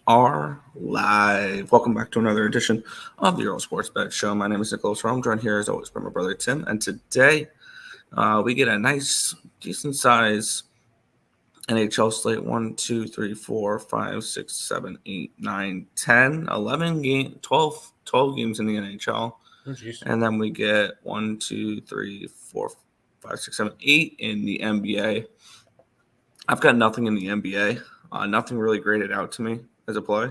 are live. Welcome back to another edition of the Earle Sports Bet Show. My name is Nicholas. I'm joined here as always by my brother Tim, and today we get a nice, decent size NHL slate. 1, 2, 3, 4, 5, 6, 7, 8, 9, 10, 11 game, 12 games in the NHL. Oh, geez. And then we get 1, 2, 3, 4, 5, 6, 7, 8 in the NBA. I've got nothing in the NBA. Nothing really graded out to me as a play.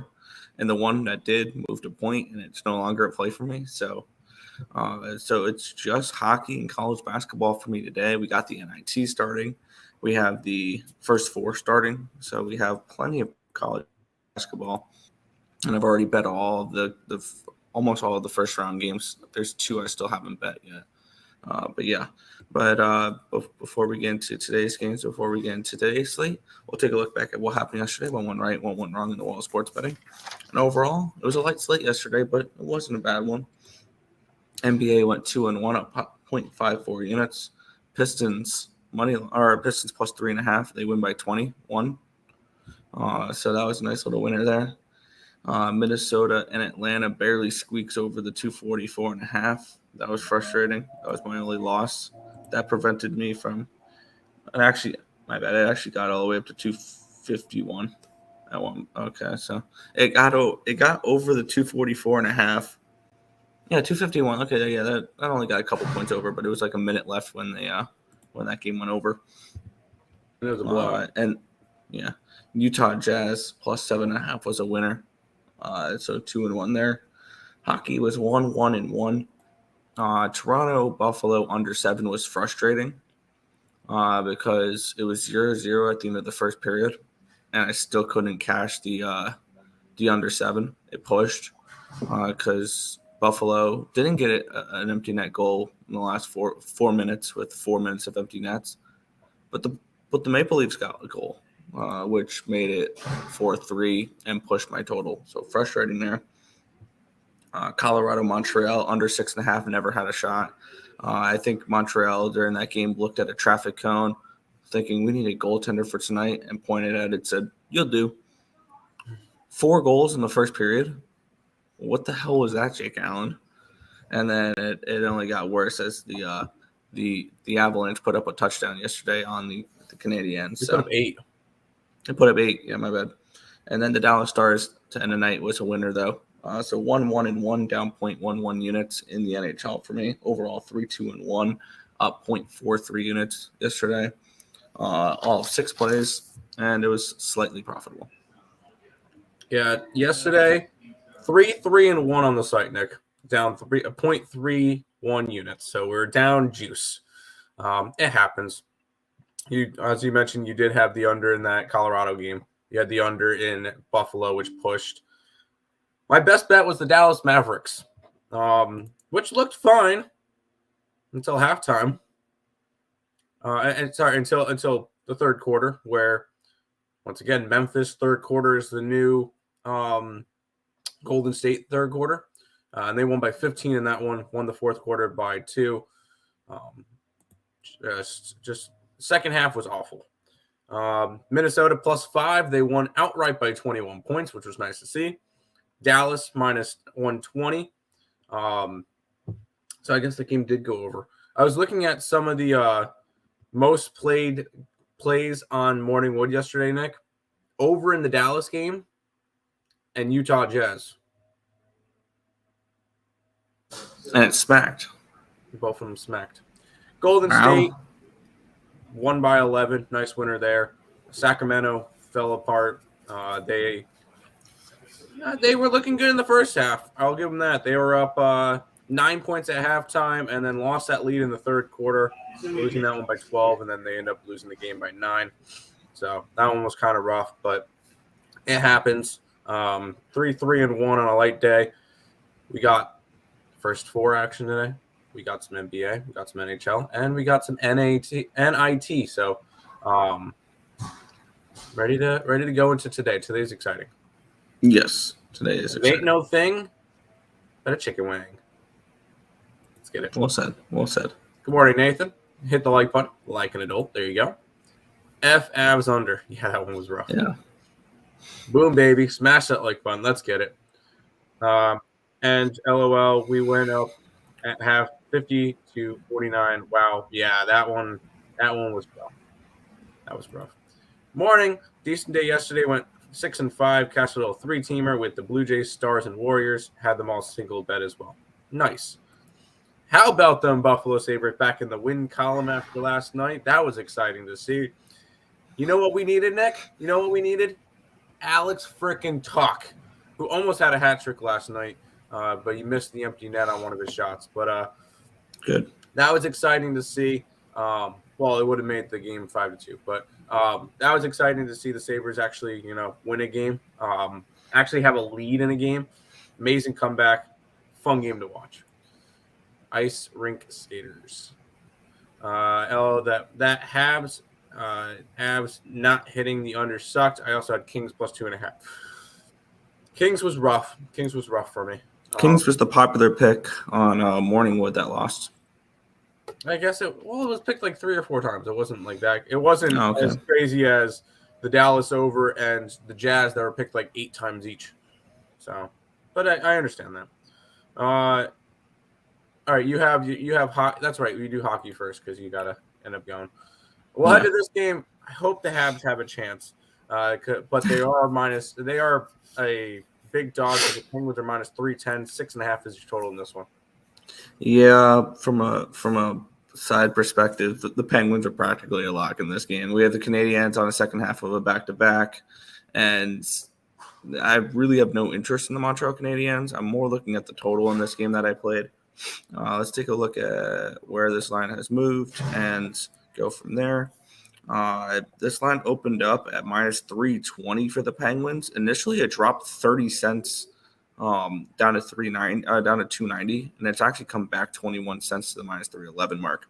And the one that did moved a point, and it's no longer a play for me. So it's just hockey and college basketball for me today. We got the NIT starting. We have the first four starting. So we have plenty of college basketball. And I've already bet all of the almost all of the first round games. There's two I still haven't bet yet. But before we get into today's games, before we get into today's slate, we'll take a look back at what happened yesterday. One went right, one went wrong in the world of sports betting. And overall, it was a light slate yesterday, but it wasn't a bad one. NBA went 2-1 up 0.54 units. Pistons plus 3.5. They win by 21. So that was a nice little winner there. Minnesota and Atlanta barely squeaks over the 244.5. That was frustrating. That was my only loss. That prevented me from – actually, my bad. It actually got all the way up to 251 at one. Okay, so it got over the 244.5. Yeah, 251. Okay, yeah, that only got a couple points over, but it was like a minute left when that game went over. It was a blowout. And yeah, Utah Jazz plus 7.5 was a winner. So 2-1 there. Hockey was 1-1-1. Toronto Buffalo under 7 was frustrating because it was 0-0 at the end of the first period, and I still couldn't cash the under 7. It pushed because Buffalo didn't get an empty net goal in the last four minutes with 4 minutes of empty nets, but the Maple Leafs got a goal, which made it 4-3 and pushed my total. So frustrating there. Colorado, Montreal, under 6.5, never had a shot. I think Montreal during that game looked at a traffic cone thinking we need a goaltender for tonight and pointed at it, said, "You'll do." 4 goals in the first period. What the hell was that, Jake Allen? And then it only got worse as the Avalanche put up a touchdown yesterday on the Canadiens. They put up 8. They put up 8. Yeah, my bad. And then the Dallas Stars to end the night was a winner, though. So 1-1-1, down 0.11 units in the NHL for me. Overall, 3-2-1, up 0.43 units yesterday. All of 6 plays, and it was slightly profitable. Yeah, yesterday, 3-3-1 on the site, Nick. Down 0.31 units. So we're down juice. It happens. As you mentioned, you did have the under in that Colorado game. You had the under in Buffalo, which pushed. My best bet was the Dallas Mavericks, which looked fine until halftime. Until the third quarter, where once again Memphis third quarter is the new Golden State third quarter, and they won by 15 in that one. Won the fourth quarter by 2. Just second half was awful. Minnesota plus 5. They won outright by 21 points, which was nice to see. Dallas minus 120. So I guess the game did go over. I was looking at some of the most played plays on Morning Wood yesterday, Nick. Over in the Dallas game and Utah Jazz. And it smacked. Both of them smacked. Golden State won by 11. Nice winner there. Sacramento fell apart. They were looking good in the first half. I'll give them that. They were up 9 points at halftime and then lost that lead in the third quarter, losing that one by 12, and then they end up losing the game by 9. So that one was kind of rough, but it happens. 3-3-1 on a light day. We got first 4 action today. We got some NBA, we got some NHL, and we got some NIT. So ready to go into today. Today's exciting. Yes, today is exciting. Ain't no thing but a chicken wing. Let's get it. Well said. Good morning, Nathan. Hit the like button, like an adult. There you go. F Avs under. Yeah, that one was rough. Yeah. Boom, baby. Smash that like button. Let's get it. And LOL, we went up at half 50-49. Wow. Yeah, that one was rough. That was rough. Morning. Decent day yesterday. Went 6-5. Cashed a little 3-teamer with the Blue Jays, Stars, and Warriors. Had them all single bet as well. Nice. How about them Buffalo Sabres back in the win column after last night? That was exciting to see. You know what we needed, Nick? You know what we needed? Alex frickin' Tuck, who almost had a hat trick last night, but he missed the empty net on one of his shots. But Good. That was exciting to see. Well, it would have made the game 5-2, but that was exciting to see the Sabres actually, win a game, actually have a lead in a game. Amazing comeback, fun game to watch. Ice rink skaters. That Habs not hitting the under sucked. I also had Kings plus 2.5. Kings was rough. Kings was rough for me. Kings was the popular pick on Morningwood that lost. I guess it was picked like 3 or 4 times. It wasn't like that. It wasn't Okay. as crazy as the Dallas over and the Jazz that were picked like 8 times each. So, but I understand that. All right, you have hockey. That's right. We do hockey first because you gotta end up going. We'll head to this game. I hope the Habs have a chance, but they are a big dog. The Penguins are minus 310. 6.5 is your total in this one. Yeah, from a side perspective, the Penguins are practically a lock in this game. We have the Canadiens on a second half of a back-to-back, and I really have no interest in the Montreal Canadiens. I'm more looking at the total in this game that I played. Let's take a look at where this line has moved and go from there. This line opened up at minus 320 for the Penguins. Initially, it dropped 30 cents down to 290, and it's actually come back 21 cents to the minus 311 mark.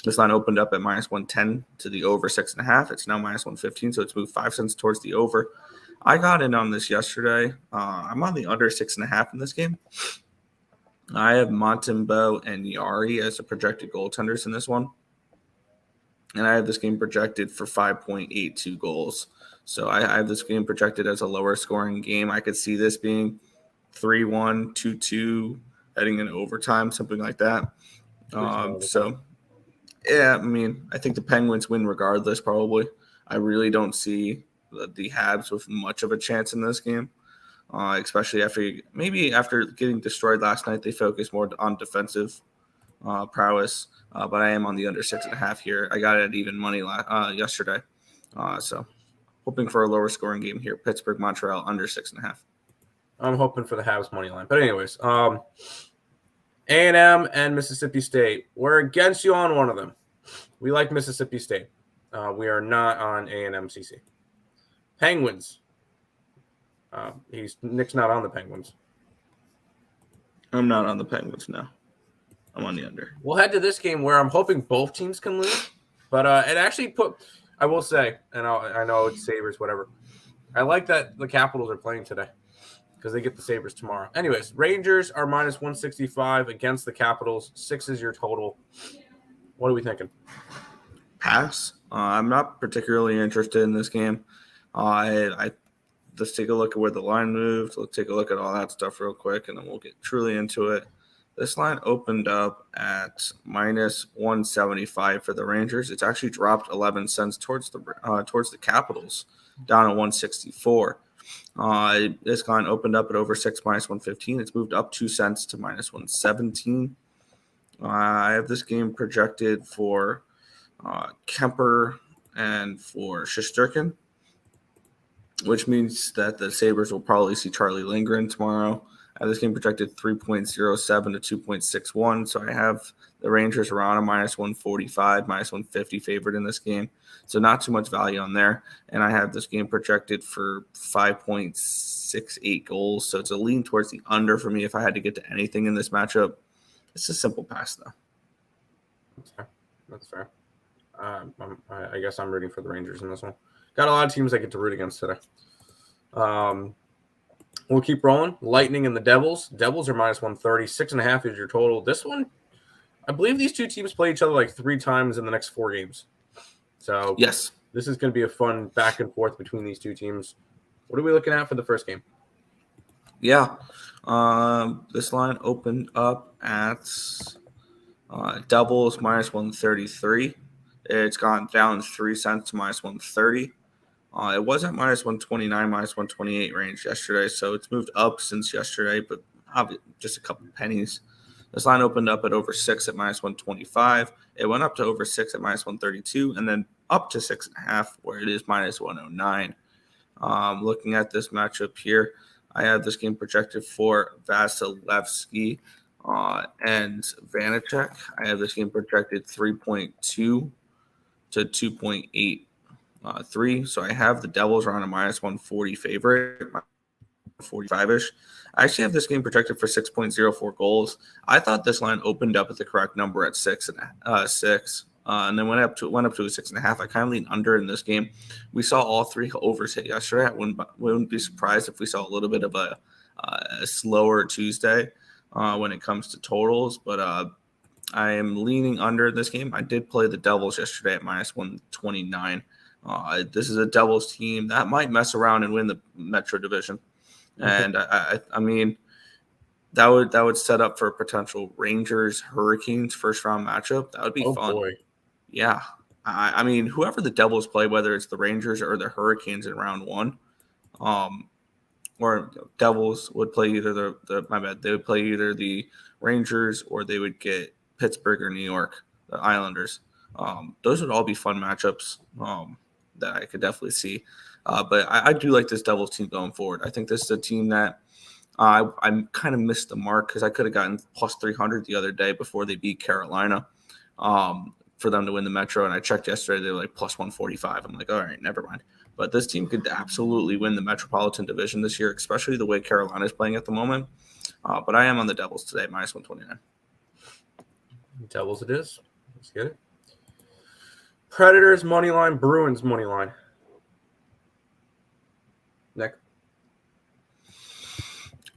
This line opened up at minus 110 to the over 6.5. It's now minus 115, so it's moved 5 cents towards the over. I got in on this yesterday. I'm on the under 6.5 in this game. I have Montembeault and Yari as the projected goaltenders in this one. And I have this game projected for 5.82 goals. So I have this game projected as a lower scoring game. I could see this being 3-1, 2-2, heading into overtime, something like that. Yeah, I mean, I think the Penguins win regardless, probably. I really don't see the Habs with much of a chance in this game. Especially after getting destroyed last night, they focus more on defensive prowess. But I am on the under 6.5 here. I got it at even money yesterday. So hoping for a lower scoring game here. Pittsburgh, Montreal, under 6.5. I'm hoping for the Habs money line. But anyways, A&M and Mississippi State. We're against you on one of them. We like Mississippi State. We are not on A&M CC. Penguins. Nick's not on the Penguins. I'm not on the Penguins now. I'm on the under. We'll head to this game where I'm hoping both teams can lose. But it actually I will say, and I know it's Sabres, whatever. I like that the Capitals are playing today because they get the Sabres tomorrow. Anyways, Rangers are minus 165 against the Capitals. 6 is your total. What are we thinking? Pass. I'm not particularly interested in this game. Let's take a look at where the line moved. Let's take a look at all that stuff real quick, and then we'll get truly into it. This line opened up at minus 175 for the Rangers. It's actually dropped 11 cents towards the Capitals, down at 164. This line opened up at over 6 minus 115. It's moved up 2 cents to minus 117. I have this game projected for Kemper and for Shesterkin, which means that the Sabres will probably see Charlie Lindgren tomorrow. I have this game projected 3.07 to 2.61, so I have the Rangers around a minus 145, minus 150 favorite in this game. So not too much value on there. And I have this game projected for 5.68 goals, so it's a lean towards the under for me if I had to get to anything in this matchup. It's a simple pass, though. That's fair. I guess I'm rooting for the Rangers in this one. Got a lot of teams I get to root against today. We'll keep rolling. Lightning and the Devils. Devils are minus 130. 6.5 is your total. This one, I believe these two teams play each other like 3 times in the next 4 games. So yes, this is going to be a fun back and forth between these two teams. What are we looking at for the first game? Yeah. This line opened up at doubles minus 133. It's gone down 3 cents to minus 130. It was at minus 129, minus 128 range yesterday, so it's moved up since yesterday, but just a couple pennies. This line opened up at over 6 at minus 125. It went up to over 6 at minus 132, and then up to 6.5, where it is minus 109. Looking at this matchup here, I have this game projected for Vasilevsky and Vanacek. I have this game projected 3.2 to 2.83. So I have the Devils around a minus 140 favorite, 45-ish. I actually have this game projected for 6.04 goals. I thought this line opened up at the correct number at 6, and then went up to a 6.5. I kind of leaned under in this game. We saw all three overs hit yesterday. I wouldn't be surprised if we saw a little bit of a slower Tuesday when it comes to totals, but I am leaning under this game. I did play the Devils yesterday at minus 129. This is a Devils team that might mess around and win the Metro Division. And I mean, that would set up for a potential Rangers Hurricanes first round matchup. That would be fun. Boy. Yeah. I mean, whoever the Devils play, whether it's the Rangers or the Hurricanes in round one, or Devils would play either they would play either the Rangers or they would get Pittsburgh or New York, the Islanders. Those would all be fun matchups that I could definitely see. But I do like this Devils team going forward. I think this is a team that I kind of missed the mark because I could have gotten plus 300 the other day before they beat Carolina for them to win the Metro. And I checked yesterday, they were like plus 145. I'm like, all right, never mind. But this team could absolutely win the Metropolitan Division this year, especially the way Carolina is playing at the moment. But I am on the Devils today, minus 129. Devils it is. Let's get it. Predators money line, Bruins money line. Nick?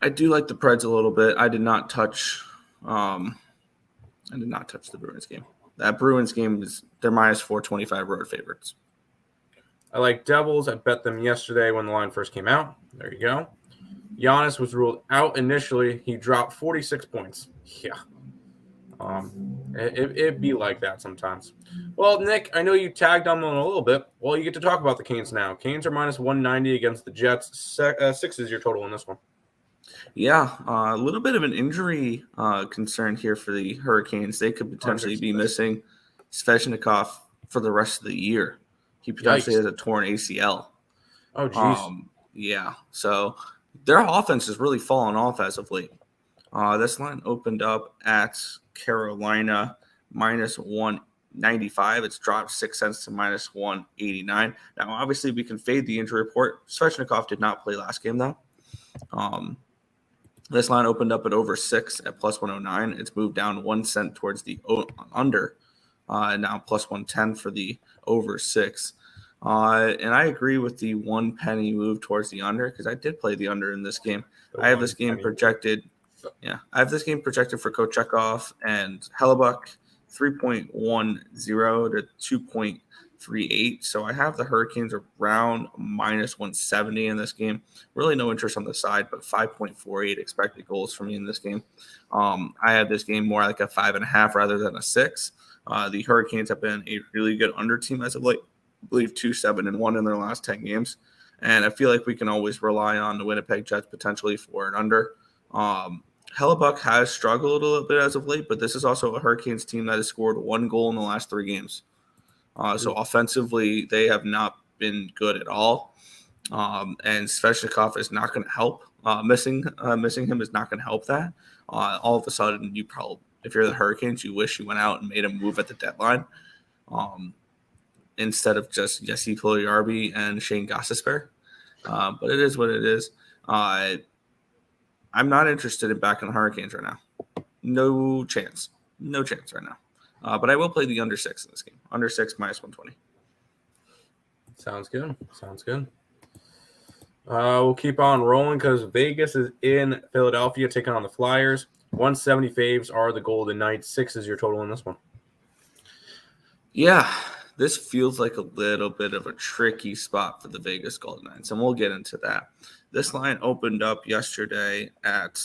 I do like the Preds a little bit. I did not touch the Bruins game. That Bruins game they're minus 425 road favorites. I like Devils. I bet them yesterday when the line first came out. There you go. Giannis was ruled out initially. He dropped 46 points. Yeah. It'd be like that sometimes. Well, Nick, I know you tagged on them a little bit. Well, you get to talk about the Canes now. Canes are minus 190 against the Jets. 6 is your total in this one. Yeah, a little bit of an injury concern here for the Hurricanes. They could potentially be missing Svechnikov for the rest of the year. He potentially has a torn ACL. Oh, jeez. Yeah, so their offense has really fallen off as of late. This line opened up at Carolina minus 195. It's dropped 6 cents to minus 189. Now, obviously, we can fade the injury report. Svechnikov did not play last game, though. This line opened up at over 6 at plus 109. It's moved down 1 cent towards the under, and now plus 110 for the over 6. And I agree with the 1 penny move towards the under because I did play the under in this game. I have this game projected. Yeah, I have this game projected for Kochekov and Hellebuck 3.10 to 2.38. So I have the Hurricanes around minus 170 in this game. Really no interest on the side, but 5.48 expected goals for me in this game. I have this game more like a 5.5 rather than a 6. The Hurricanes have been a really good under team as of late. I believe 2-7-1 in their last 10 games. And I feel like we can always rely on the Winnipeg Jets potentially for an under. Hellebuck has struggled a little bit as of late, but this is also a Hurricanes team that has scored 1 goal in the last 3 games. So offensively, they have not been good at all. And Svechnikov is not going to help. Missing him is not going to help that. All of a sudden, if you're the Hurricanes, you wish you went out and made a move at the deadline instead of just Jesse Puljujarvi and Shane Gostisbehere. But it is what it is. I'm not interested in backing the Hurricanes right now. No chance right now. But I will play the under 6 in this game. Under 6 minus 120. Sounds good. We'll keep on rolling because Vegas is in Philadelphia taking on the Flyers. 170 faves are the Golden Knights. 6 is your total in this one. Yeah, this feels like a little bit of a tricky spot for the Vegas Golden Knights, and we'll get into that. This line opened up yesterday at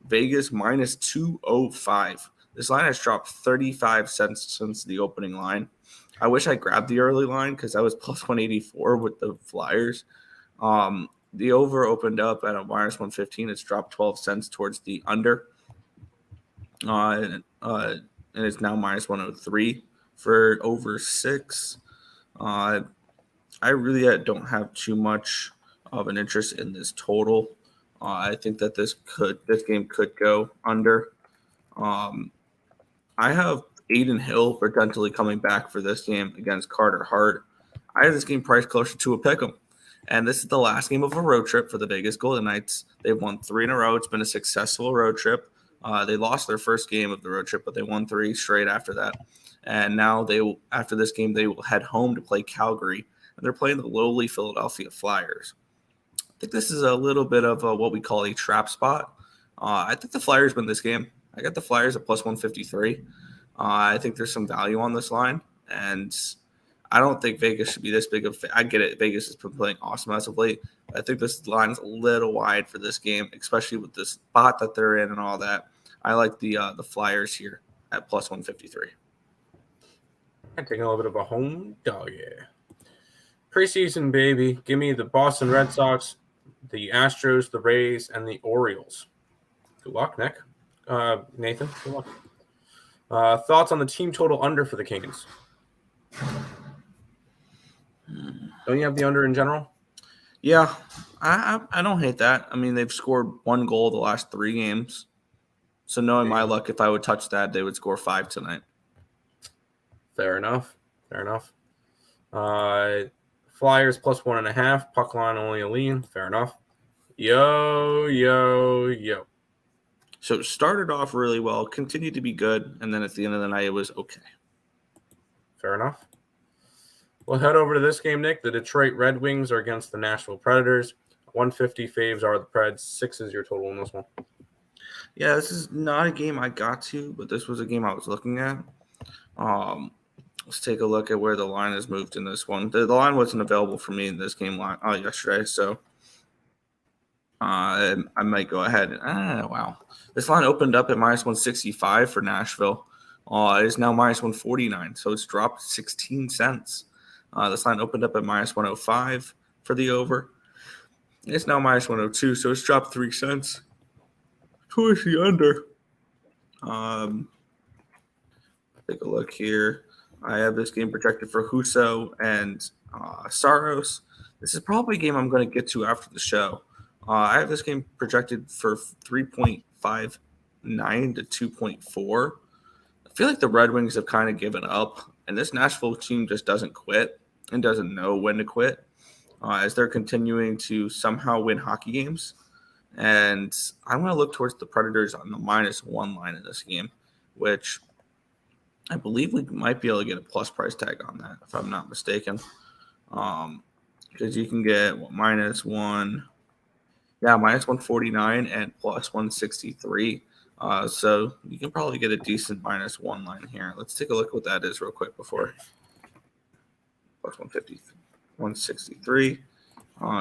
Vegas minus 205. This line has dropped 35 cents since the opening line. I wish I grabbed the early line because I was plus 184 with the Flyers. The over opened up at a minus 115. It's dropped 12 cents towards the under. And it's now minus 103 for over 6. I really don't have too much of an interest in this total. I think that this game could go under. I have Aiden Hill potentially coming back for this game against Carter Hart. I have this game priced closer to a pick'em. And this is the last game of a road trip for the Vegas Golden Knights. They've won 3 in a row. It's been a successful road trip. They lost their first game of the road trip, but they won 3 straight after that. And now after this game, they will head home to play Calgary. And they're playing the lowly Philadelphia Flyers. I think this is a little bit of what we call a trap spot. I think the Flyers win this game. I got the Flyers at plus 153. I think there's some value on this line. And I don't think Vegas should be this big of – I get it. Vegas has been playing awesome as of late. I think this line is a little wide for this game, especially with the spot that they're in and all that. I like the Flyers here at plus 153. I'm taking a little bit of a home dog, yeah. Preseason, baby. Give me the Boston Red Sox, the Astros, the Rays, and the Orioles. Good luck, Nick. Nathan, good luck. Thoughts on the team total under for the Canes? Don't you have the under in general? Yeah, I don't hate that. I mean, they've scored 1 goal the last 3 games. So knowing my luck, if I would touch that, they would score 5 tonight. Fair enough. Flyers plus 1.5. Puck line only a lean. Fair enough. Yo. So it started off really well, continued to be good, and then at the end of the night, it was okay. Fair enough. We'll head over to this game, Nick. The Detroit Red Wings are against the Nashville Predators. 150 faves are the Preds. 6 is your total in this one. Yeah, this is not a game I got to, but this was a game I was looking at. Let's take a look at where the line has moved in this one. The line wasn't available for me in this game yesterday, so I might go ahead. Wow. This line opened up at minus 165 for Nashville. It is now minus 149, so it's dropped 16 cents. This line opened up at minus 105 for the over. It's now minus 102, so it's dropped 3 cents towards the under. Take a look here. I have this game projected for Husso and Saros. This is probably a game I'm going to get to after the show. I have this game projected for 3.59 to 2.4. I feel like the Red Wings have kind of given up, and this Nashville team just doesn't quit and doesn't know when to quit as they're continuing to somehow win hockey games. And I'm going to look towards the Predators on the -1 line in this game, which I believe we might be able to get a plus price tag on that, if I'm not mistaken. Because you can get -1. Yeah, -149 and plus 163. So you can probably get a decent -1 line here. Let's take a look at what that is real quick before. Plus 150, 163.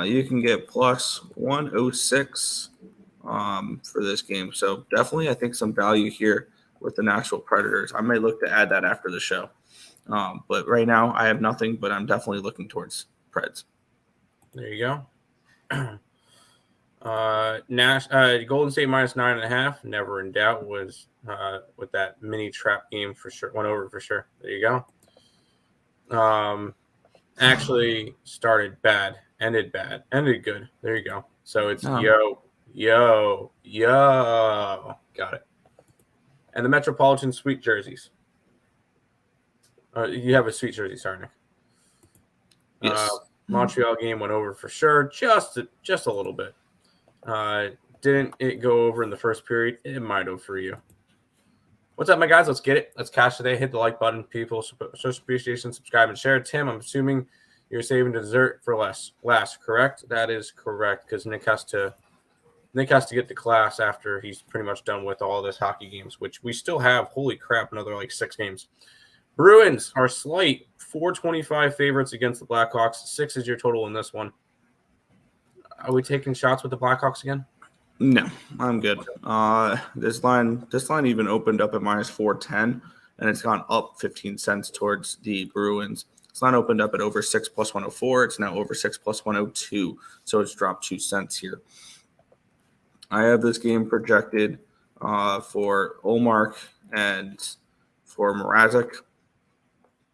You can get plus 106 for this game. So definitely, I think some value here with the Nashville Predators. I may look to add that after the show. But right now, I have nothing, but I'm definitely looking towards Preds. There you go. Golden State -9.5. Never in doubt was with that mini trap game for sure. Went over for sure. There you go. Actually started bad, ended good. There you go. So it's yo. Got it. And the Metropolitan Sweet jerseys. You have a sweet jersey, sorry, Nick. Yes. Montreal game went over for sure, just a little bit. Didn't it go over in the first period? It might have for you. What's up, my guys? Let's get it. Let's cash today. Hit the like button, people. Social appreciation, subscribe, and share. Tim, I'm assuming you're saving dessert for last, correct? That is correct, because Nick has to get to class after he's pretty much done with all this hockey games, which we still have, holy crap, another like 6 games. Bruins are slight 425 favorites against the Blackhawks. 6 is your total in this one. Are we taking shots with the Blackhawks again? No, I'm good. This line even opened up at minus 410, and it's gone up 15 cents towards the Bruins. This line opened up at over 6 plus 104. It's now over 6 plus 102, so it's dropped 2 cents here. I have this game projected for Olmark and for Mrazek.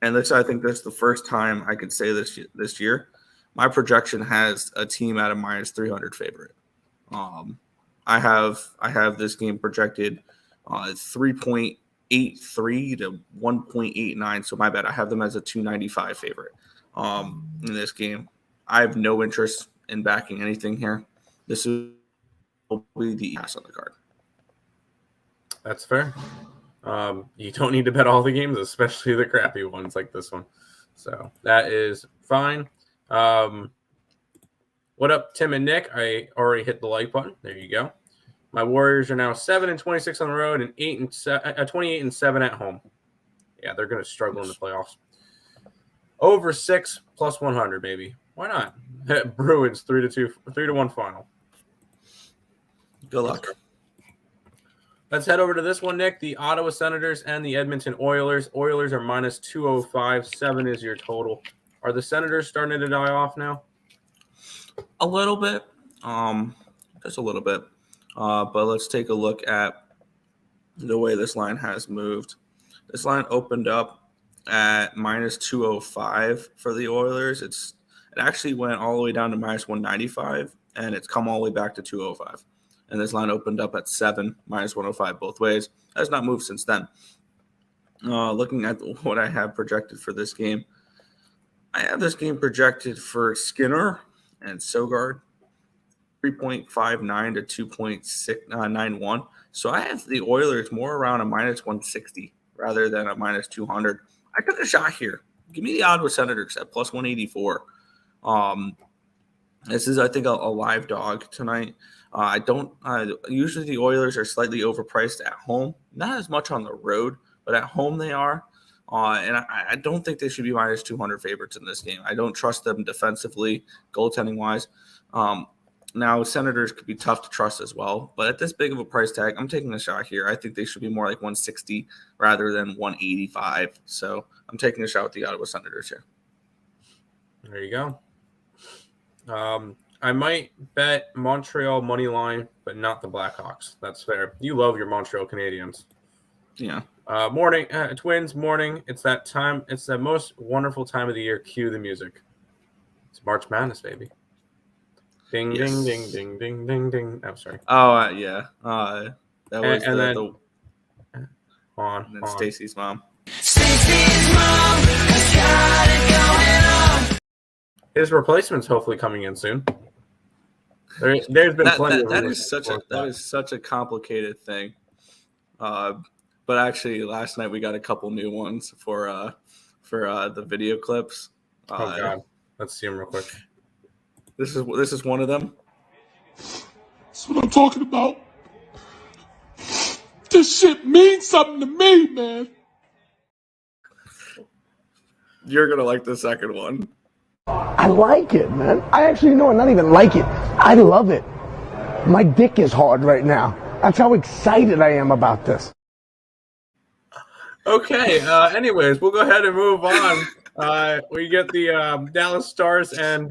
And I think that's the first time I could say this year. My projection has a team at a minus 300 favorite. I have this game projected 3.83 to 1.89. So my bad. I have them as a 295 favorite in this game. I have no interest in backing anything here. This is probably the ass on the card. That's fair. You don't need to bet all the games, especially the crappy ones like this one. So that is fine. What up, Tim and Nick? I already hit the like button. There you go. My Warriors are now 7-26 on the road and 28-7 at home. Yeah, they're going to struggle in the playoffs. Over 6 plus 100, baby. Why not? Bruins 3-1 final. Good luck. Let's head over to this one, Nick. The Ottawa Senators and the Edmonton Oilers. Oilers are minus 205. 7 is your total. Are the Senators starting to die off now? A little bit. Just a little bit. But let's take a look at the way this line has moved. This line opened up at minus 205 for the Oilers. It actually went all the way down to minus 195, and it's come all the way back to 205. And this line opened up at 7, minus 105 both ways. Has not moved since then. Looking at what I have projected for this game, I have this game projected for Skinner and Sogard, 3.59 to 2.691. So I have the Oilers more around a minus 160 rather than a minus 200. I took a shot here. Give me the Ottawa Senators at plus 184. This is, I think, a live dog tonight. Usually the Oilers are slightly overpriced at home, not as much on the road, but at home they are. And I don't think they should be minus 200 favorites in this game. I don't trust them defensively, goaltending wise. Now, Senators could be tough to trust as well, but at this big of a price tag, I'm taking a shot here. I think they should be more like 160 rather than 185. So I'm taking a shot with the Ottawa Senators here. There you go. I might bet Montreal money line, but not the Blackhawks. That's fair. You love your Montreal Canadiens. Yeah. Morning, Twins, morning. It's that time. It's the most wonderful time of the year. Cue the music. It's March Madness, baby. Ding, Yes. ding, ding, ding, ding, ding, ding. I'm sorry. Oh, yeah. That was And then Stacy's mom. Stacey's mom has got it going on. His replacement's hopefully coming in soon. There's been plenty of that is such a complicated thing. But actually, last night we got a couple new ones for the video clips. Oh God, let's see them real quick. This is one of them. That's what I'm talking about. This shit means something to me, man. You're gonna like the second one. I like it, man. I actually not even like it. I love it. My dick is hard right now. That's how excited I am about this. Okay. Anyways, we'll go ahead and move on. We get the Dallas Stars and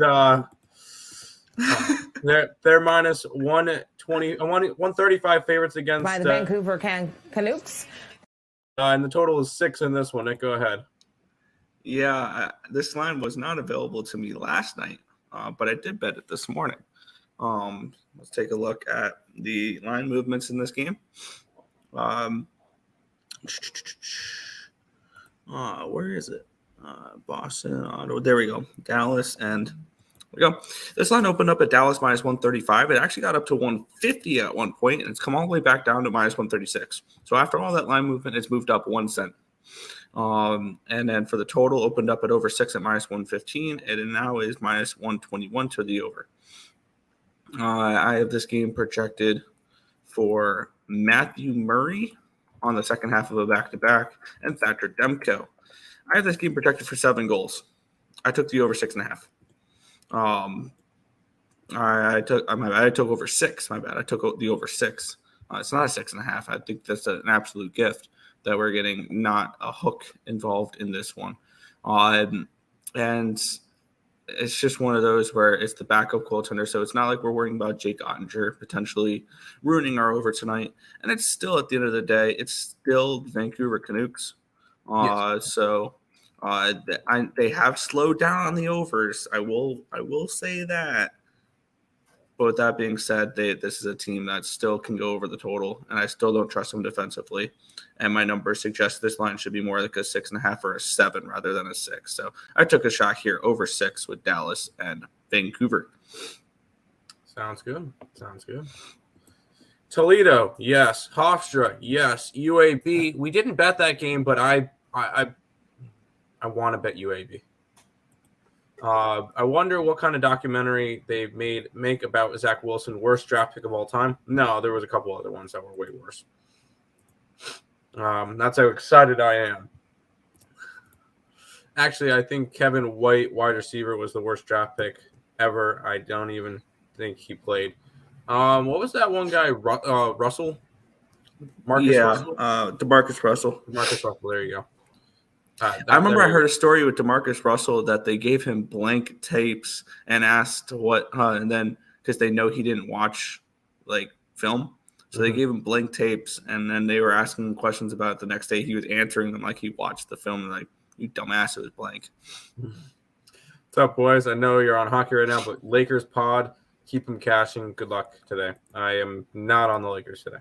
they're minus 135 favorites against by the Vancouver Canucks. And the total is 6 in this one. Nick, go ahead. Yeah, this line was not available to me last night, but I did bet it this morning. Let's take a look at the line movements in this game. Where is it? Boston, Ottawa. There we go. Dallas, and there we go. This line opened up at Dallas minus 135. It actually got up to 150 at one point, and it's come all the way back down to minus 136. So after all that line movement, it's moved up 1 cent. And then for the total, opened up at over 6 at minus 115, and it now is minus 121 to the over. I have this game projected for Matthew Murray on the second half of a back-to-back and Thatcher Demko. I have this game projected for 7 goals. I took the over 6.5. I took over 6. My bad. I took the over 6. It's not a 6.5. I think that's an absolute gift that we're getting, not a hook involved in this one. And it's just one of those where it's the backup goaltender, so it's not like we're worrying about Jake Ottinger potentially ruining our over tonight. And it's still, at the end of the day, it's still the Vancouver Canucks. Yes. So they have slowed down on the overs. I will say that. But with that being said, this is a team that still can go over the total, and I still don't trust them defensively. And my numbers suggest this line should be more like a 6.5 or a 7 rather than a 6. So I took a shot here over 6 with Dallas and Vancouver. Sounds good. Toledo, yes. Hofstra, yes. UAB. We didn't bet that game, but I want to bet UAB. I wonder what kind of documentary they make about Zach Wilson, worst draft pick of all time. No, there was a couple other ones that were way worse. That's how excited I am. Actually, I think Kevin White, wide receiver, was the worst draft pick ever. I don't even think he played. What was that one guy? Russell? Russell? DeMarcus Russell. Marcus Russell, there you go. I remember I heard a story with DeMarcus Russell that they gave him blank tapes and asked what, and then because they know he didn't watch like film, so they gave him blank tapes, and then they were asking him questions about it the next day. He was answering them like he watched the film, and like, you dumbass, it was blank. What's up, boys? I know you're on hockey right now, but Lakers pod, keep them cashing. Good luck today. I am not on the Lakers today,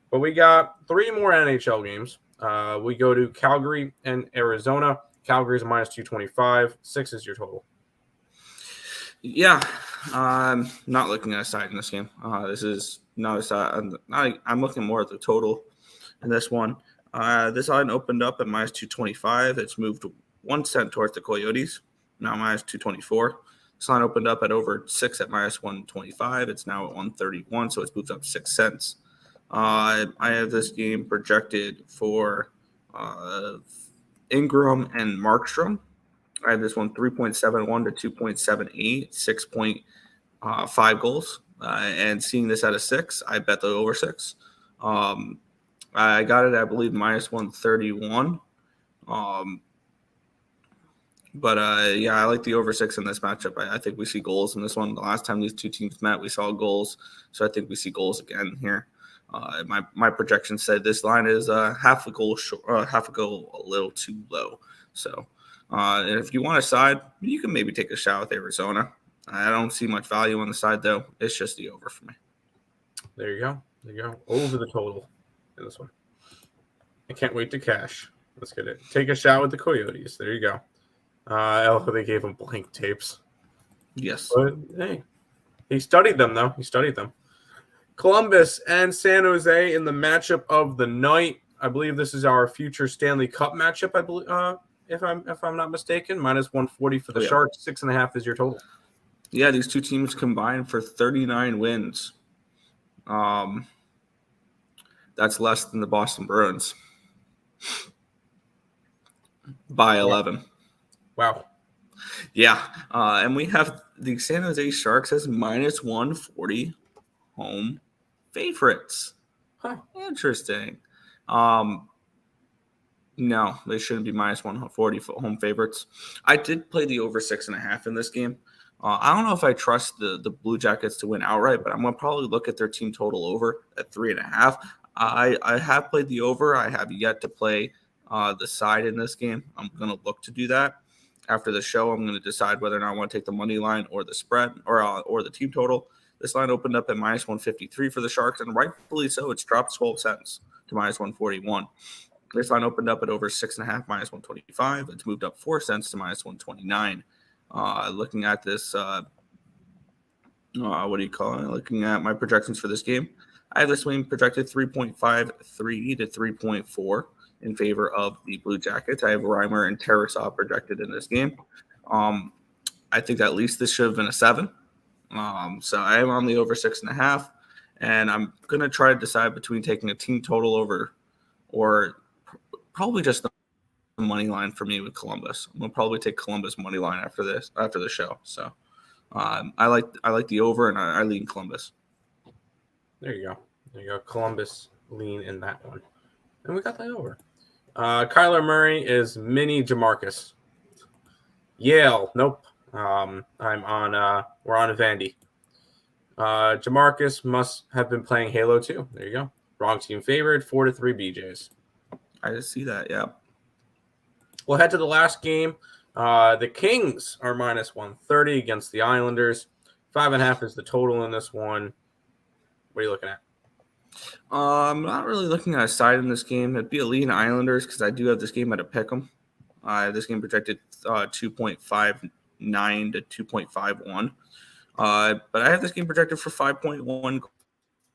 but we got 3 more NHL games. We go to Calgary and Arizona. Calgary's minus 225. 6 is your total. Yeah, I'm not looking at a side in this game. This is not a side. I'm looking more at the total in this one. This line opened up at minus 225. It's moved 1 cent towards the Coyotes, now minus 224. This line opened up at over 6 at minus 125. It's now at 131, so it's moved up 6 cents. I have this game projected for Ingram and Markstrom. I have this one 3.71 to 2.78, 6.5 goals. And seeing this at a 6, I bet the over 6. I got it, I believe, minus 131. But I like the over 6 in this matchup. I think we see goals in this one. The last time these two teams met, we saw goals. So I think we see goals again here. My projection said this line is half a goal a little too low. So and if you want a side, you can maybe take a shot with Arizona. I don't see much value on the side, though. It's just the over for me. There you go. Over the total in this one. I can't wait to cash. Let's get it. Take a shot with the Coyotes. There you go. They gave him blank tapes. Yes. But, hey, he studied them, though. Columbus and San Jose in the matchup of the night. I believe this is our future Stanley Cup matchup. I believe, if I'm not mistaken, minus 140 for the Sharks. 6.5 is your total. Yeah, these two teams combined for 39 wins. That's less than the Boston Bruins by 11. Wow. Yeah, and we have the San Jose Sharks as minus 140 home favorites. Huh. Interesting. No, they shouldn't be minus 140 for home favorites. I did play the over 6.5 in this game. I don't know if I trust the Blue Jackets to win outright, but I'm going to probably look at their team total over at 3.5. I have played the over. I have yet to play the side in this game. I'm going to look to do that. After the show, I'm going to decide whether or not I want to take the money line or the spread or the team total. This line opened up at minus 153 for the Sharks, and rightfully so. It's dropped 12 cents to minus 141. This line opened up at over 6.5, minus 125. It's moved up 4 cents to minus 129. Looking at this, looking at my projections for this game, I have this one projected 3.53 to 3.4 in favor of the Blue Jackets. I have Reimer and Tarasov projected in this game. I think at least this should have been a 7. So I am on the over 6.5, and I'm going to try to decide between taking a team total over or probably just the money line for me with Columbus. I'm gonna probably take Columbus money line after the show. So I like the over, and I lean Columbus. There you go. Columbus lean in that one. And we got that over. Kyler Murray is mini Jamarcus. Yale. Nope. We're on Vandy. Jamarcus must have been playing Halo too. There you go. Wrong team favored. 4-3 BJs. I just see that. Yeah. We'll head to the last game. The Kings are minus 130 against the Islanders. 5.5 is the total in this one. What are you looking at? I'm not really looking at a side in this game. It'd be a lean Islanders because I do have this game at a pick'em. This game projected 2.59 to 2.51. But I have this game projected for 5.1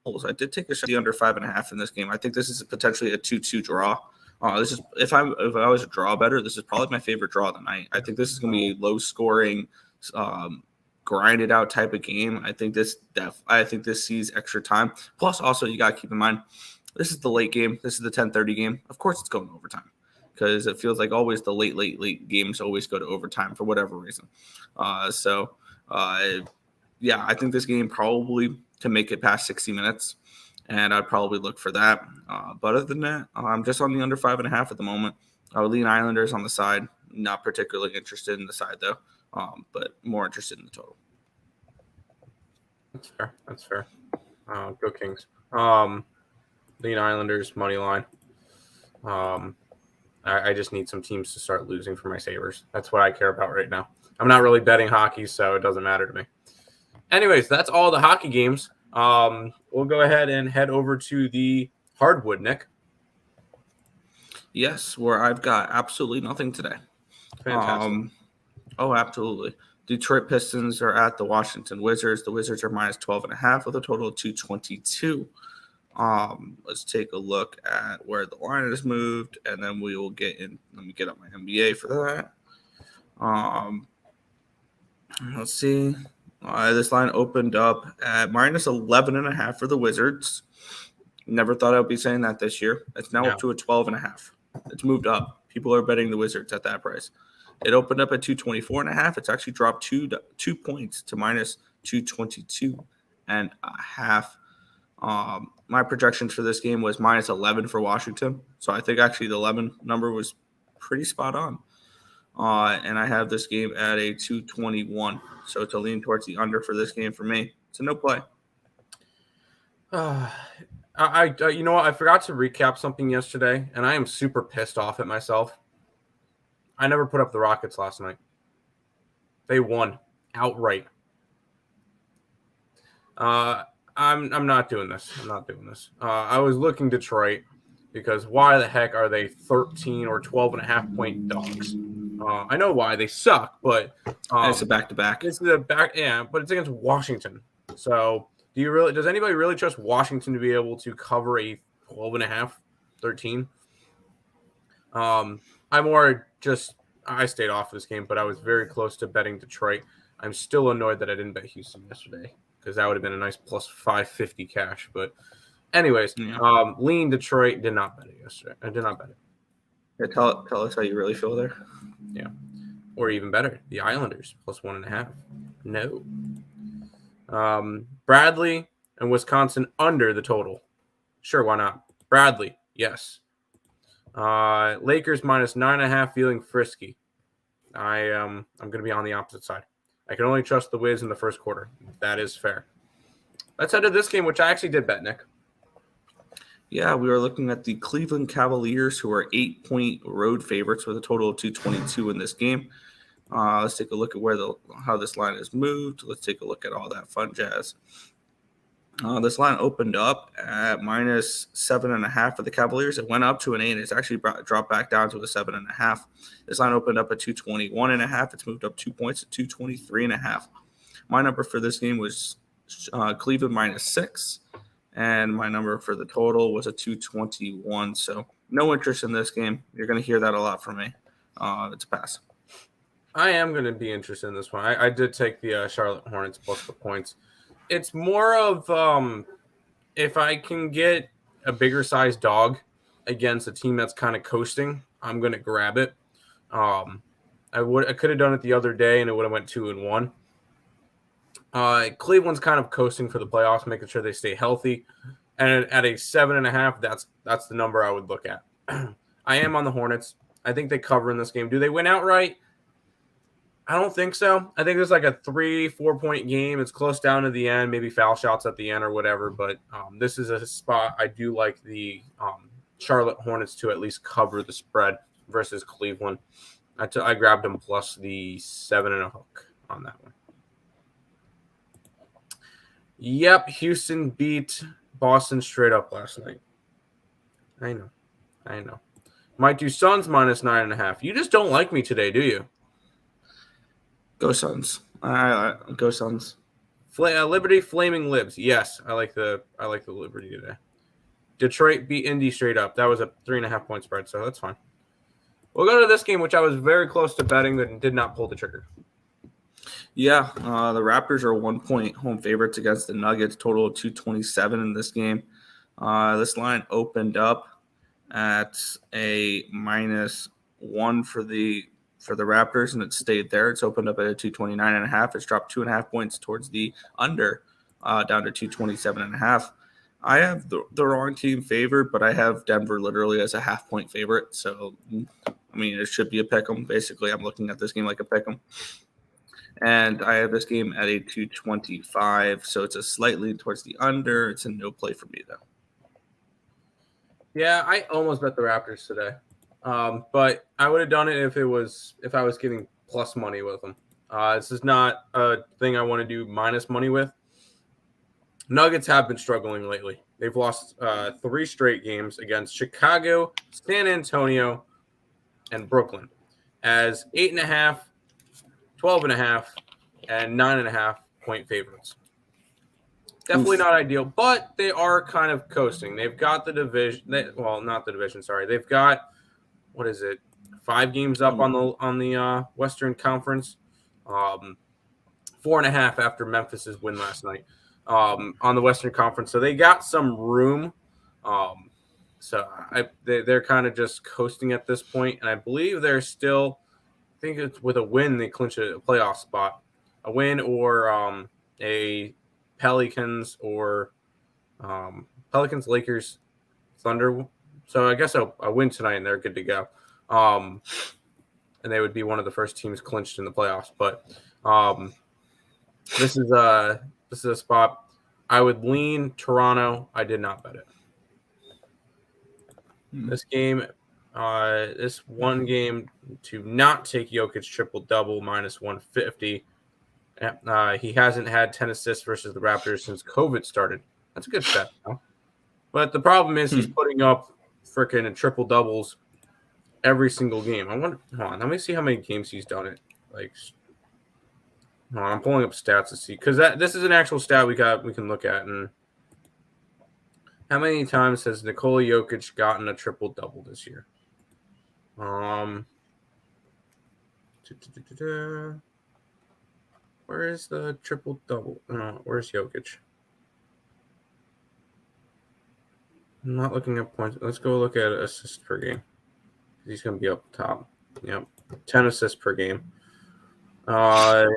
goals. I did take a shot under 5.5 in this game. I think this is potentially a 2-2 draw. This is if I was a draw better, this is probably my favorite draw of the night. I think this is going to be a low scoring, grinded out type of game. I think this sees extra time. Plus, also you got to keep in mind, this is the late game. This is the 10:30 game. Of course, it's going to overtime because it feels like always the late games always go to overtime for whatever reason. Yeah, I think this game probably can make it past 60 minutes, and I'd probably look for that. But other than that, I'm just on the under 5.5 at the moment. I would lean Islanders on the side. Not particularly interested in the side, though, but more interested in the total. That's fair. Go Kings. Lean Islanders, money line. I just need some teams to start losing for my Sabres. That's what I care about right now. I'm not really betting hockey, so it doesn't matter to me. Anyways, that's all the hockey games. We'll go ahead and head over to the hardwood, Nick. Yes, where I've got absolutely nothing today. Fantastic. Absolutely. Detroit Pistons are at the Washington Wizards. The Wizards are minus 12.5 with a total of 222. Let's take a look at where the line is moved, and then we will get in. Let me get up my NBA for that. Let's see. This line opened up at minus 11.5 for the Wizards. Never thought I would be saying that this year. It's now up to a 12.5. It's moved up. People are betting the Wizards at that price. It opened up at 224.5. It's actually dropped 2 points to minus 222.5. My projections for this game was minus 11 for Washington. So I think actually the 11 number was pretty spot on. And I have this game at a 221. So it's a lean towards the under for this game for me. It's a no play. You know what? I forgot to recap something yesterday, and I am super pissed off at myself. I never put up the Rockets last night. They won outright. I'm not doing this. I was looking Detroit because why the heck are they 13 or 12.5 point dogs? I know why they suck, but it's a back-to-back. This is a back, yeah, but it's against Washington. So does anybody really trust Washington to be able to cover a 12.5, 13? I stayed off this game, but I was very close to betting Detroit. I'm still annoyed that I didn't bet Houston yesterday because that would have been a nice plus 550 cash. But anyways, lean Detroit. Did not bet it yesterday. I did not bet it. Yeah, tell us how you really feel there. Yeah. Or even better, the Islanders plus 1.5. No. Bradley and Wisconsin under the total. Sure, why not? Bradley, yes. Lakers minus 9.5, feeling frisky. I'm going to be on the opposite side. I can only trust the Wiz in the first quarter. That is fair. Let's head to this game, which I actually did bet, Nick. Yeah, we were looking at the Cleveland Cavaliers, who are 8-point road favorites with a total of 222 in this game. Let's take a look at how this line is moved. Let's take a look at all that fun jazz. This line opened up at minus 7.5 for the Cavaliers. It went up to an 8. It's actually dropped back down to a 7.5. This line opened up at 221.5. It's moved up 2 points to 223.5. My number for this game was Cleveland minus 6. And my number for the total was a 221. So no interest in this game. You're going to hear that a lot from me. It's a pass. I am going to be interested in this one. I did take the Charlotte Hornets plus the points. It's more of if I can get a bigger size dog against a team that's kind of coasting, I'm going to grab it. I could have done it the other day, and it would have went 2-1. Cleveland's kind of coasting for the playoffs, making sure they stay healthy. And at a 7.5, that's the number I would look at. I am on the Hornets. I think they cover in this game. Do they win outright? I don't think so. I think it's like a 3-4 point game. It's close down to the end, maybe foul shots at the end or whatever. But this is a spot I do like the Charlotte Hornets to at least cover the spread versus Cleveland. I grabbed them plus the 7.5 on that one. Yep, Houston beat Boston straight up last night. I know. Might do Suns minus 9.5. You just don't like me today, do you? Go Suns. Go Suns. Liberty Flaming Libs. Yes, I like the Liberty today. Detroit beat Indy straight up. That was a 3.5 point spread, so that's fine. We'll go to this game, which I was very close to betting, but did not pull the trigger. Yeah, the Raptors are 1 point home favorites against the Nuggets. Total of 227 in this game. This line opened up at a -1 for the Raptors, and it stayed there. It's opened up at a 229.5. It's dropped 2.5 points towards the under, down to 227.5. I have the wrong team favored, but I have Denver literally as a half-point favorite. So, I mean, it should be a pick 'em. Basically, I'm looking at this game like a pick 'em. And I have this game at a 225, so it's a slightly towards the under. It's a no play for me, though. Yeah, I almost bet the Raptors today, but I would have done it if I was getting plus money with them. This is not a thing I want to do minus money with. Nuggets have been struggling lately. They've lost 3 straight games against Chicago, San Antonio, and Brooklyn as 8.5, 12.5, and 9.5 point favorites. Definitely not ideal, but they are kind of coasting. They've got the division. Not the division. Sorry, they've got 5 games up on the Western Conference. 4.5 after Memphis's win last night on the Western Conference. So they got some room. They're kind of just coasting at this point, and I believe they're still. I think it's with a win they clinch a playoff spot, a win or a Pelicans or Pelicans, Lakers, Thunder. So I guess a win tonight and they're good to go. And they would be one of the first teams clinched in the playoffs. But this is a spot I would lean Toronto. I did not bet it. This game, this one game to not take Jokic triple-double minus 150. He hasn't had 10 assists versus the Raptors since COVID started. That's a good bet, though. But the problem is he's putting up freaking triple-doubles every single game. I wonder. Hold on, let me see how many games he's done it. I'm pulling up stats to see because this is an actual stat we can look at. And how many times has Nikola Jokic gotten a triple-double this year? Where is the triple-double? Where's Jokic? I'm not looking at points. Let's go look at assists per game. He's going to be up top. Yep. 10 assists per game. It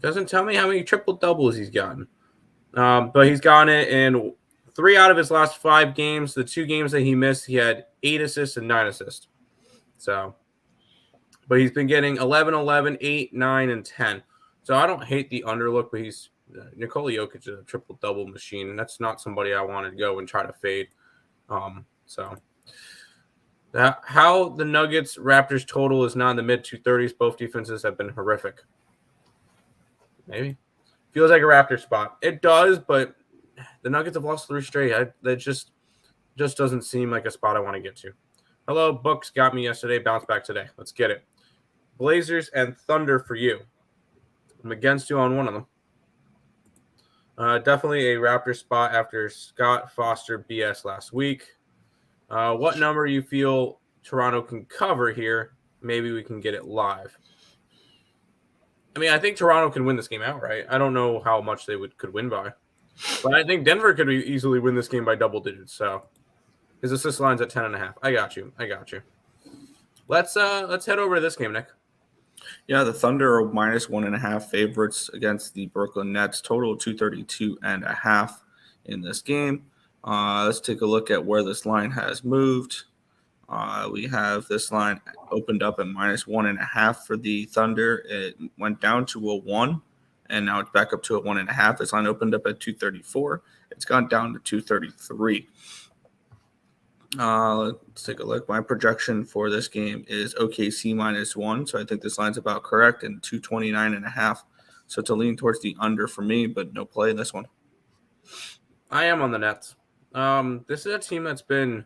doesn't tell me how many triple-doubles he's gotten. But he's gotten it in 3 out of his last 5 games. The 2 games that he missed, he had 8 assists and 9 assists. So, but he's been getting 11, 11, 8, 9, and 10. So I don't hate the underlook, but Nikola Jokic is a triple-double machine, and that's not somebody I want to go and try to fade. How the Nuggets Raptors total is now in the mid 230s. Both defenses have been horrific. Maybe feels like a Raptor spot. It does, but the Nuggets have lost 3 straight. That just doesn't seem like a spot I want to get to. Hello, Books got me yesterday. Bounce back today. Let's get it. Blazers and Thunder for you. I'm against you on one of them. Definitely a Raptor spot after Scott Foster BS last week. What number you feel Toronto can cover here? Maybe we can get it live. I mean, I think Toronto can win this game outright. I don't know how much they could win by. But I think Denver could easily win this game by double digits. So His assist line's at 10.5. I got you. Let's head over to this game, Nick. Yeah, the Thunder are -1.5 favorites against the Brooklyn Nets. Total 232.5 in this game. Let's take a look at where this line has moved. We have this line opened up at -1.5 for the Thunder. It went down to a 1, and now it's back up to a 1.5. This line opened up at 234. It's gone down to 233. Let's take a look. My projection for this game is OKC -1, so I think this line's about correct, and 229.5. So it's a lean towards the under for me, but no play in this one. I am on the Nets. This is a team that's been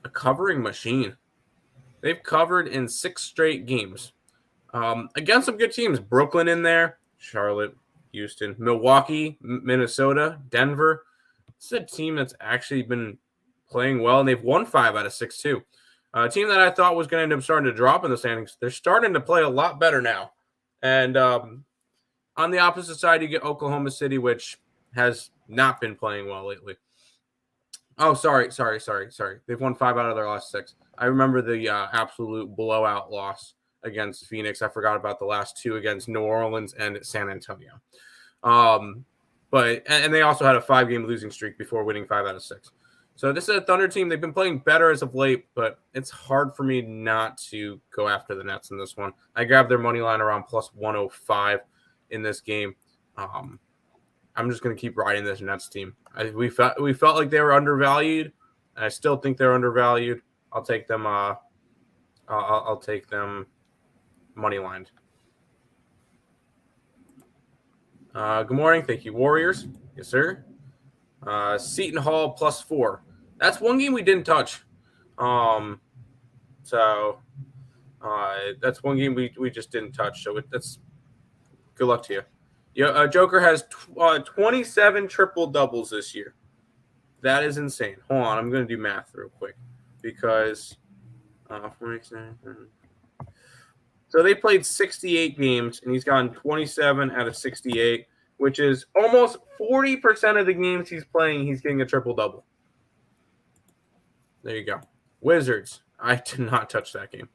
a covering machine. They've covered in 6 straight games against some good teams. Brooklyn in there, Charlotte, Houston, Milwaukee, Minnesota, Denver. This is a team that's actually been playing well, and they've won 5 out of 6 too. A team that I thought was going to end up starting to drop in the standings, they're starting to play a lot better now. And on the opposite side, you get Oklahoma City, which has not been playing well lately. Oh, sorry. They've won 5 out of their last 6. I remember the absolute blowout loss against Phoenix. I forgot about the last 2 against New Orleans and San Antonio. But they also had a 5-game losing streak before winning 5 out of 6. So this is a Thunder team. They've been playing better as of late, but it's hard for me not to go after the Nets in this one. I grabbed their money line around +105 in this game. I'm just going to keep riding this Nets team. We felt like they were undervalued, and I still think they're undervalued. I'll take them. I'll take them money lined. Good morning, thank you, Warriors. Yes, sir. Seton Hall +4. That's one game we didn't touch. So that's one game we just didn't touch. So that's good luck to you. Yeah, Joker has 27 triple doubles this year. That is insane. Hold on, I'm going to do math real quick because so they played 68 games and he's gotten 27 out of 68, which is almost 40% of the games he's playing. He's getting a triple double. There you go. Wizards. I did not touch that game.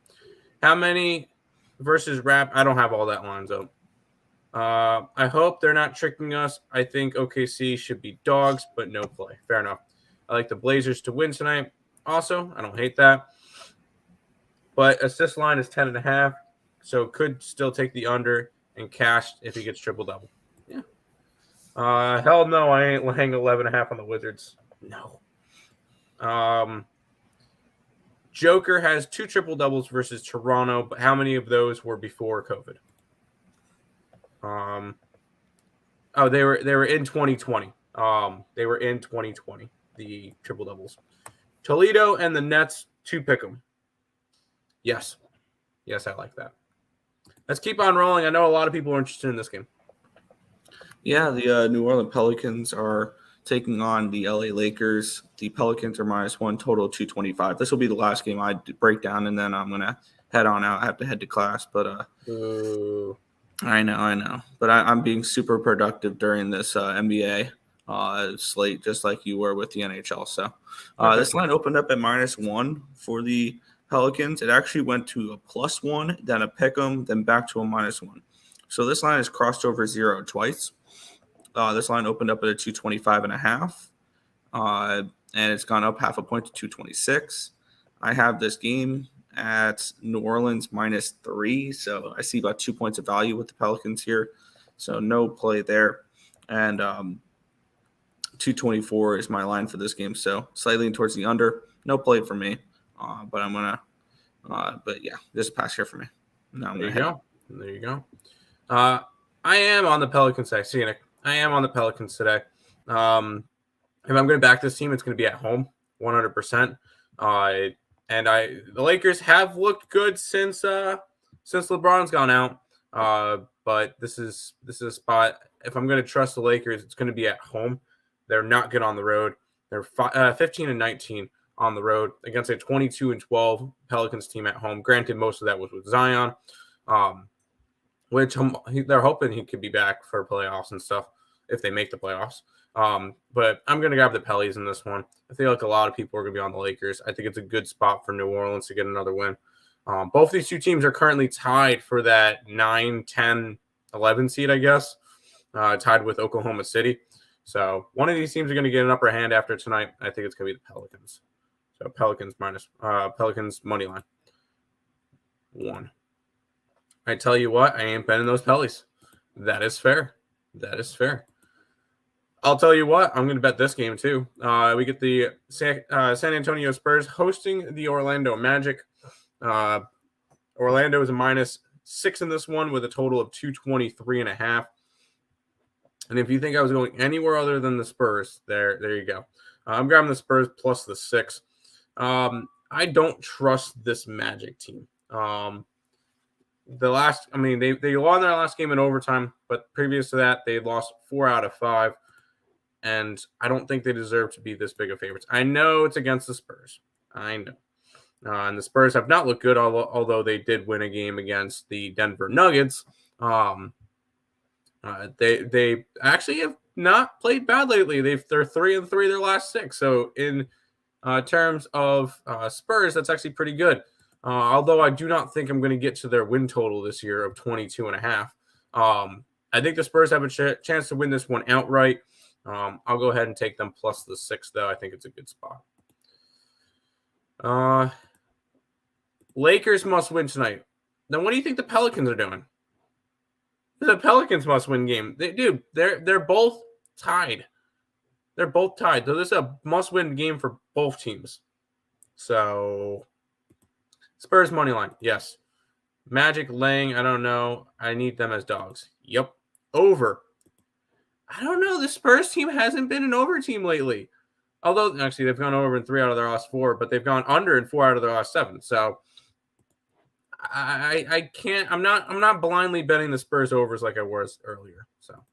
How many versus Rap? I don't have all that lines up. I hope they're not tricking us. I think OKC should be dogs, but no play. Fair enough. I like the Blazers to win tonight. Also, I don't hate that. But assist line is 10.5, so could still take the under and cash if he gets triple-double. Yeah. Hell no, I ain't laying 11.5 on the Wizards. No. Joker has 2 triple-doubles versus Toronto, but how many of those were before COVID? They were in 2020. They were in 2020, the triple doubles. Toledo and the Nets to pick them. Yes, I like that. Let's keep on rolling. I know a lot of people are interested in this game. Yeah, the New Orleans Pelicans are taking on the LA Lakers. The Pelicans are -1, total 225. This will be the last game I break down, and then I'm gonna head on out. I have to head to class, but I know. But I'm being super productive during this NBA slate, just like you were with the NHL. So this line opened up at -1 for the Pelicans. It actually went to a +1, then a pick'em, then back to a -1. So this line has crossed over 0 twice. This line opened up at a 225.5, and it's gone up half a point to 226. I have this game at New Orleans -3, so I see about 2 points of value with the Pelicans here, so no play there. And 224 is my line for this game, so slightly towards the under. No play for me, but I'm gonna. But yeah, just pass here for me. Now I'm There you go. I am on the Pelicans today. See you, Nick. I am on the Pelicans today. If I'm going to back this team, it's going to be at home, 100%. And the Lakers have looked good since LeBron's gone out. But this is a spot. If I'm going to trust the Lakers, it's going to be at home. They're not good on the road. They're 15-19 on the road against a 22-12 Pelicans team at home. Granted, most of that was with Zion, which they're hoping he could be back for playoffs and stuff if they make the playoffs. But I'm going to grab the Parleys in this one. I feel like a lot of people are going to be on the Lakers. I think it's a good spot for New Orleans to get another win. Both these two teams are currently tied for that 9, 10, 11 seed, I guess, tied with Oklahoma City. So one of these teams are going to get an upper hand after tonight. I think it's going to be the Pelicans. So Pelicans money line. 1. I tell you what, I ain't betting those Pellies. That is fair. That is fair. I'll tell you what, I'm going to bet this game too. We get the San Antonio Spurs hosting the Orlando Magic. Orlando is a -6 in this one with a total of 223.5. And if you think I was going anywhere other than the Spurs, there you go. I'm grabbing the Spurs plus the 6. I don't trust this Magic team. They won their last game in overtime, but previous to that, they lost 4 out of 5. And I don't think they deserve to be this big of favorites. I know it's against the Spurs. I know. And the Spurs have not looked good, although they did win a game against the Denver Nuggets. They actually have not played bad lately. They're 3-3 their last 6. So in terms of Spurs, that's actually pretty good. Although I do not think I'm going to get to their win total this year of 22.5. I think the Spurs have a chance to win this one outright. I'll go ahead and take them plus the 6, though. I think it's a good spot. Lakers must win tonight. Then what do you think the Pelicans are doing? The Pelicans must win game. They're both tied. They're both tied. So this is a must-win game for both teams. So Spurs money line, yes. Magic laying, I don't know. I need them as dogs. Yep. Over. I don't know. The Spurs team hasn't been an over team lately. Although, actually, they've gone over in 3 out of their last 4, but they've gone under in 4 out of their last 7. So I can't. I'm not blindly betting the Spurs overs like I was earlier. So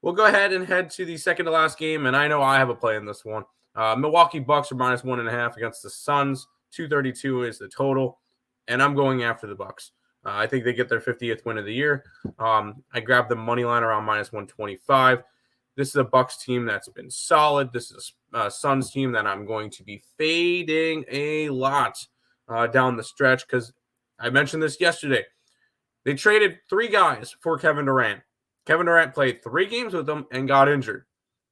we'll go ahead and head to the second to last game, and I know I have a play in this one. Milwaukee Bucks are -1.5 against the Suns. 232 is the total, and I'm going after the Bucks. I think they get their 50th win of the year. I grabbed the money line around -125. This is a Bucks team that's been solid. This is a Suns team that I'm going to be fading a lot down the stretch because I mentioned this yesterday. They traded 3 guys for Kevin Durant. Kevin Durant played 3 games with them and got injured.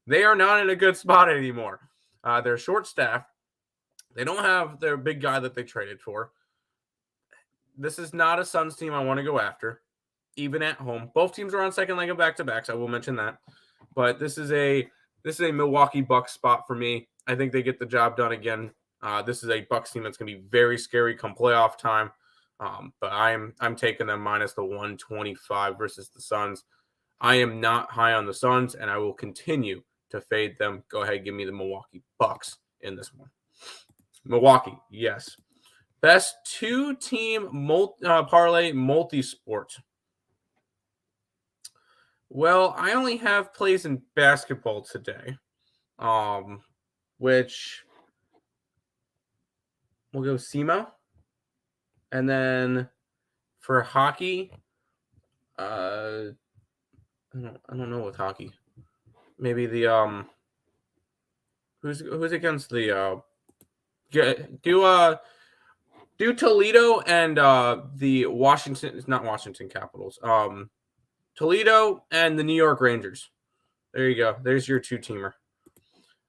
They are not in a good spot anymore. They're short-staffed. They don't have their big guy that they traded for. This is not a Suns team I want to go after, even at home. Both teams are on second leg of back-to-backs. I will mention that. But this is a Milwaukee Bucks spot for me. I think they get the job done again. This is a Bucks team that's going to be very scary come playoff time. But I'm taking them -125 versus the Suns. I am not high on the Suns, and I will continue to fade them. Go ahead, give me the Milwaukee Bucks in this one. Milwaukee, yes. Best 2-team parlay multi-sport. Well, I only have plays in basketball today, which we'll go SEMA. And then for hockey, I don't know with hockey. Maybe the who's against the do Toledo and the Washington. It's not Washington Capitals. Toledo and the New York Rangers. There you go. There's your 2-teamer.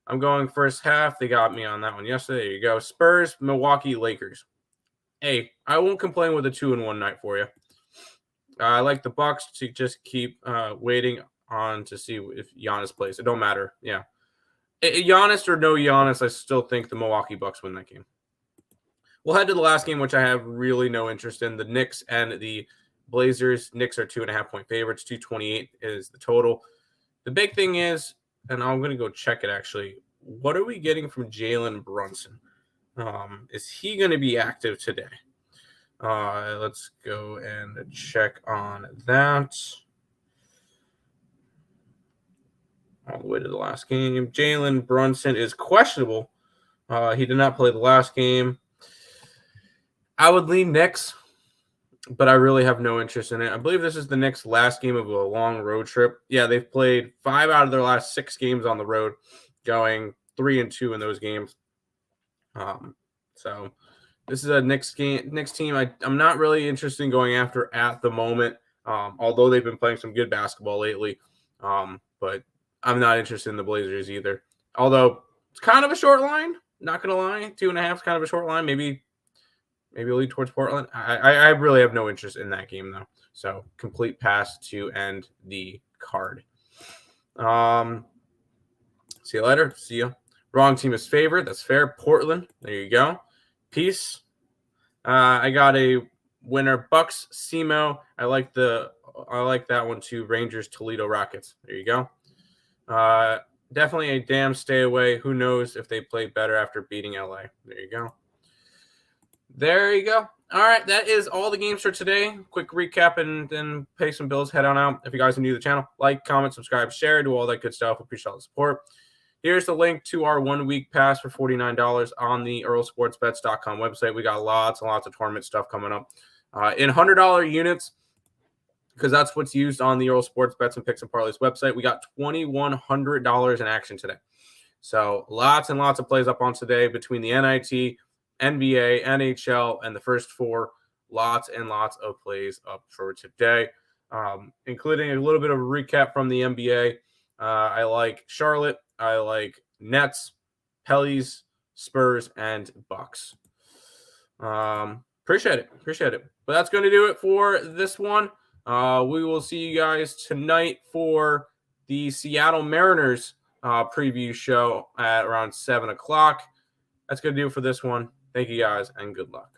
I'm going first half. They got me on that one yesterday. There you go. Spurs, Milwaukee, Lakers. Hey, I won't complain with a 2-1 night for you. I like the Bucks to just keep waiting on to see if Giannis plays. It don't matter. Yeah. Giannis or no Giannis, I still think the Milwaukee Bucks win that game. We'll head to the last game, which I have really no interest in. The Knicks and the Blazers. Knicks are 2.5-point favorites. 228 is the total. The big thing is, and I'm going to go check it actually, what are we getting from Jalen Brunson? Is he going to be active today? Let's go and check on that. All the way to the last game. Jalen Brunson is questionable. He did not play the last game. I would lean Knicks. but I really have no interest in it. I believe this is the Knicks' last game of a long road trip. Yeah, they've played 5 out of their last 6 games on the road, going 3-2 in those games. So this is a Knicks team I'm not really interested in going after at the moment, although they've been playing some good basketball lately. But I'm not interested in the Blazers either. Although it's kind of a short line, not going to lie. 2.5 is kind of a short line. Maybe lead towards Portland. I really have no interest in that game, though. So complete pass to end the card. See you later. See you. Wrong team is favored. That's fair. Portland. There you go. Peace. I got a winner. Bucks. SEMO. I like that one too. Rangers. Toledo Rockets. There you go. Definitely a damn stay away. Who knows if they play better after beating LA. There you go. There you go. All right, that is all the games for today. Quick recap and then pay some bills. Head on out. If you guys are new to the channel, like, comment, subscribe, share, do all that good stuff. Appreciate all the support. Here's the link to our 1-week pass for $49 on the earlesportsbets.com website. We got lots and lots of tournament stuff coming up in $100 units, because that's what's used on the Earle Sports Bets and Picks and Parleys website. We got $2,100 in action today. So lots and lots of plays up on today between the NIT, NBA, NHL, and the first 4. Lots and lots of plays up for today, including a little bit of a recap from the NBA. I like Charlotte. I like Nets, Parleys, Spurs, and Bucks. Appreciate it. But that's going to do it for this one. We will see you guys tonight for the Seattle Mariners preview show at around 7 o'clock. That's going to do it for this one. Thank you guys, and good luck.